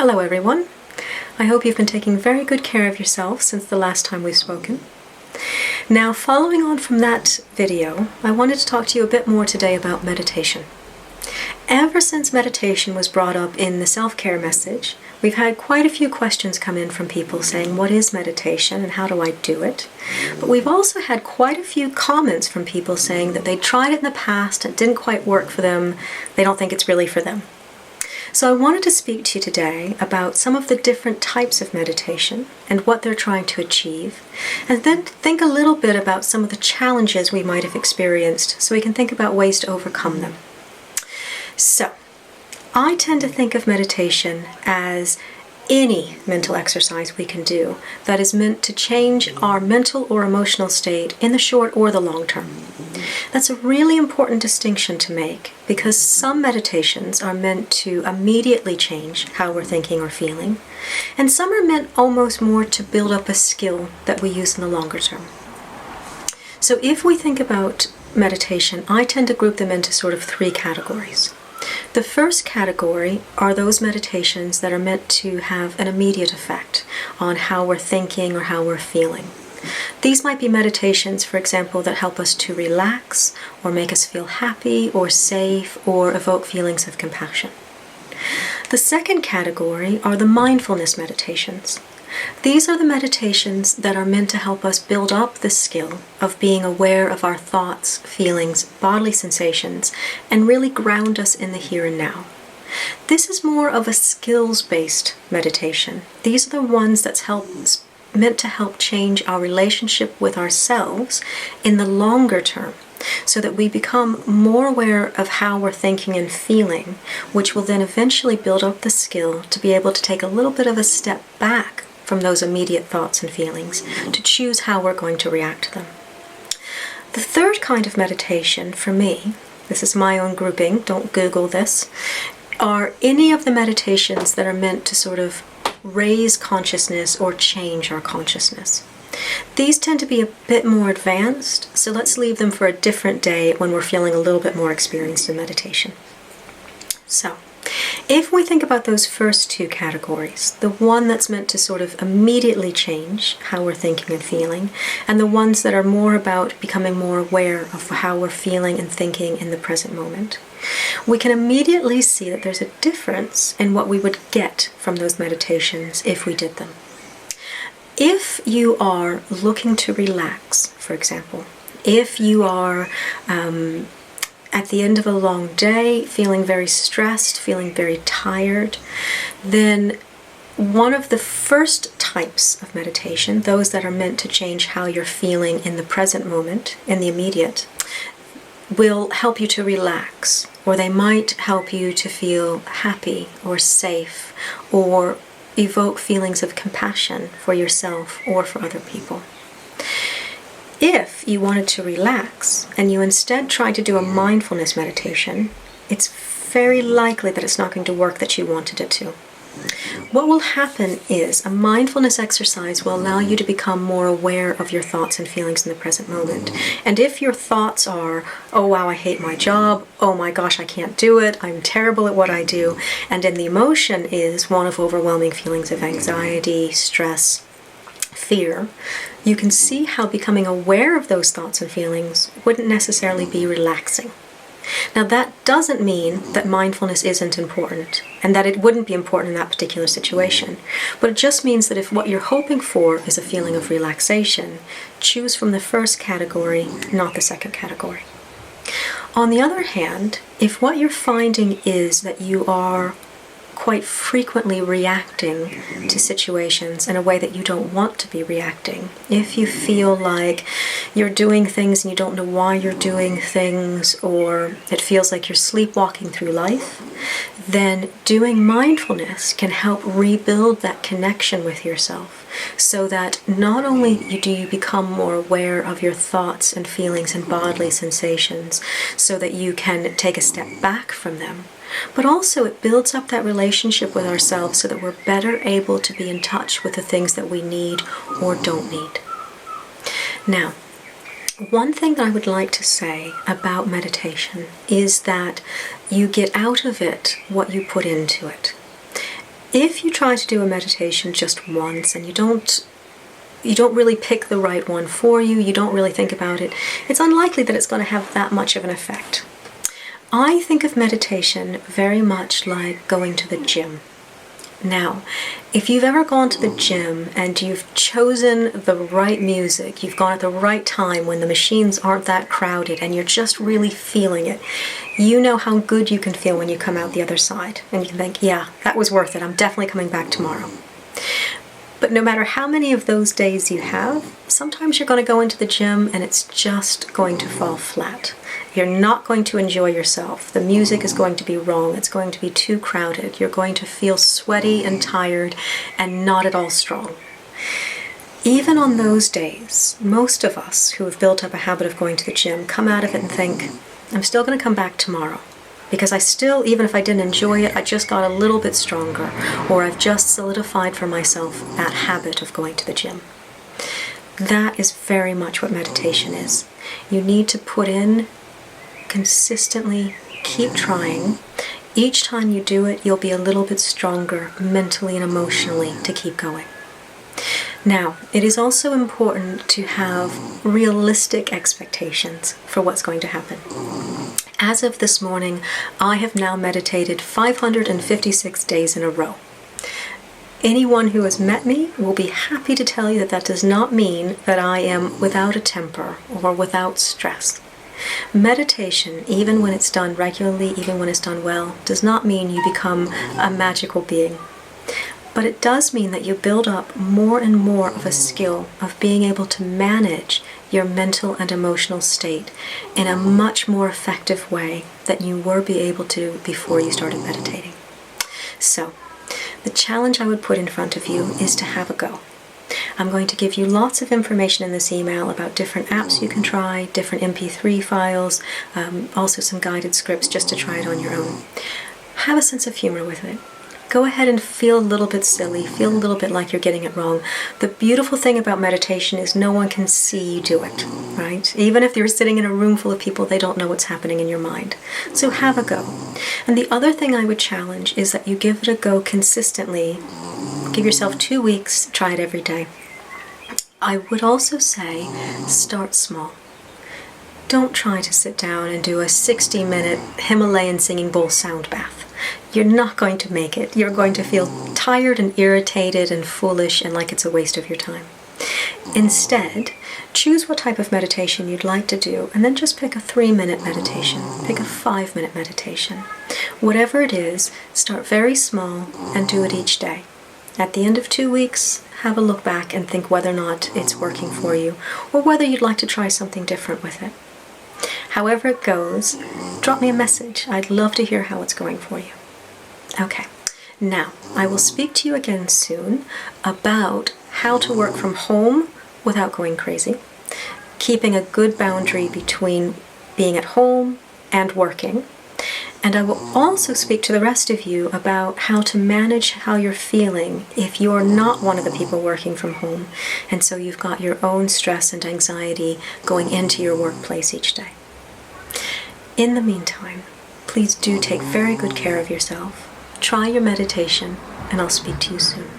Hello everyone. I hope you've been taking very good care of yourself since the last time we've spoken. Now, following on from that video, I wanted to talk to you a bit more today about meditation. Ever since meditation was brought up in the self-care message, we've had quite a few questions come in from people saying, what is meditation and how do I do it? But we've also had quite a few comments from people saying that they tried it in the past and it didn't quite work for them. They don't think it's really for them. So I wanted to speak to you today about some of the different types of meditation and what they're trying to achieve, and then think a little bit about some of the challenges we might have experienced so we can think about ways to overcome them. So, I tend to think of meditation as any mental exercise we can do that is meant to change our mental or emotional state in the short or the long term. That's a really important distinction to make because some meditations are meant to immediately change how we're thinking or feeling, and some are meant almost more to build up a skill that we use in the longer term. So if we think about meditation, I tend to group them into sort of three categories. The first category are those meditations that are meant to have an immediate effect on how we're thinking or how we're feeling. These might be meditations, for example, that help us to relax or make us feel happy or safe or evoke feelings of compassion. The second category are the mindfulness meditations. These are the meditations that are meant to help us build up the skill of being aware of our thoughts, feelings, bodily sensations, and really ground us in the here and now. This is more of a skills-based meditation. These are the ones that's meant to help change our relationship with ourselves in the longer term, so that we become more aware of how we're thinking and feeling, which will then eventually build up the skill to be able to take a little bit of a step back from those immediate thoughts and feelings to choose how we're going to react to them. The third kind of meditation for me, this is my own grouping, don't Google this, are any of the meditations that are meant to sort of raise consciousness or change our consciousness. These tend to be a bit more advanced, so let's leave them for a different day when we're feeling a little bit more experienced in meditation. So, if we think about those first two categories, the one that's meant to sort of immediately change how we're thinking and feeling, and the ones that are more about becoming more aware of how we're feeling and thinking in the present moment, we can immediately see that there's a difference in what we would get from those meditations if we did them. If you are looking to relax, for example, if you are at the end of a long day, feeling very stressed, feeling very tired, then one of the first types of meditation, those that are meant to change how you're feeling in the present moment, in the immediate, will help you to relax, or they might help you to feel happy or safe, or evoke feelings of compassion for yourself or for other people. If you wanted to relax and you instead tried to do a mindfulness meditation, it's very likely that it's not going to work that you wanted it to. What will happen is a mindfulness exercise will allow you to become more aware of your thoughts and feelings in the present moment. And if your thoughts are, oh wow, I hate my job, oh my gosh, I can't do it, I'm terrible at what I do, and then the emotion is one of overwhelming feelings of anxiety, stress, fear, you can see how becoming aware of those thoughts and feelings wouldn't necessarily be relaxing. Now that doesn't mean that mindfulness isn't important and that it wouldn't be important in that particular situation, but it just means that if what you're hoping for is a feeling of relaxation, choose from the first category, not the second category. On the other hand, if what you're finding is that you are quite frequently reacting to situations in a way that you don't want to be reacting, if you feel like you're doing things and you don't know why you're doing things, or it feels like you're sleepwalking through life, then doing mindfulness can help rebuild that connection with yourself so that not only do you become more aware of your thoughts and feelings and bodily sensations so that you can take a step back from them, but also it builds up that relationship with ourselves so that we're better able to be in touch with the things that we need or don't need. Now, one thing that I would like to say about meditation is that you get out of it what you put into it. If you try to do a meditation just once and you don't really pick the right one for you, you don't really think about it, it's unlikely that it's going to have that much of an effect. I think of meditation very much like going to the gym. Now, if you've ever gone to the gym and you've chosen the right music, you've gone at the right time when the machines aren't that crowded and you're just really feeling it, you know how good you can feel when you come out the other side. And you can think, yeah, that was worth it. I'm definitely coming back tomorrow. But no matter how many of those days you have, sometimes you're going to go into the gym and it's just going to fall flat. You're not going to enjoy yourself. The music is going to be wrong. It's going to be too crowded. You're going to feel sweaty and tired and not at all strong. Even on those days, most of us who have built up a habit of going to the gym come out of it and think, I'm still going to come back tomorrow. Because I still, even if I didn't enjoy it, I just got a little bit stronger, or I've just solidified for myself that habit of going to the gym. That is very much what meditation is. You need to put in consistently, keep trying. Each time you do it, you'll be a little bit stronger mentally and emotionally to keep going. Now, it is also important to have realistic expectations for what's going to happen. As of this morning, I have now meditated 556 days in a row. Anyone who has met me will be happy to tell you that that does not mean that I am without a temper or without stress. Meditation, even when it's done regularly, even when it's done well, does not mean you become a magical being. But it does mean that you build up more and more of a skill of being able to manage your mental and emotional state in a much more effective way than you were able to before you started meditating. So, the challenge I would put in front of you is to have a go. I'm going to give you lots of information in this email about different apps you can try, different MP3 files, also some guided scripts just to try it on your own. Have a sense of humor with it. Go ahead and feel a little bit silly, feel a little bit like you're getting it wrong. The beautiful thing about meditation is no one can see you do it, right? Even if you're sitting in a room full of people, they don't know what's happening in your mind. So have a go. And the other thing I would challenge is that you give it a go consistently. Give yourself 2 weeks, try it every day. I would also say start small. Don't try to sit down and do a 60-minute Himalayan singing bowl sound bath. You're not going to make it. You're going to feel tired and irritated and foolish and like it's a waste of your time. Instead, choose what type of meditation you'd like to do and then just pick a 3-minute meditation. Pick a 5-minute meditation. Whatever it is, start very small and do it each day. At the end of 2 weeks, have a look back and think whether or not it's working for you or whether you'd like to try something different with it. However it goes, drop me a message. I'd love to hear how it's going for you. Okay, now I will speak to you again soon about how to work from home without going crazy, keeping a good boundary between being at home and working. And I will also speak to the rest of you about how to manage how you're feeling if you're not one of the people working from home, and so you've got your own stress and anxiety going into your workplace each day. In the meantime, please do take very good care of yourself. Try your meditation, and I'll speak to you soon.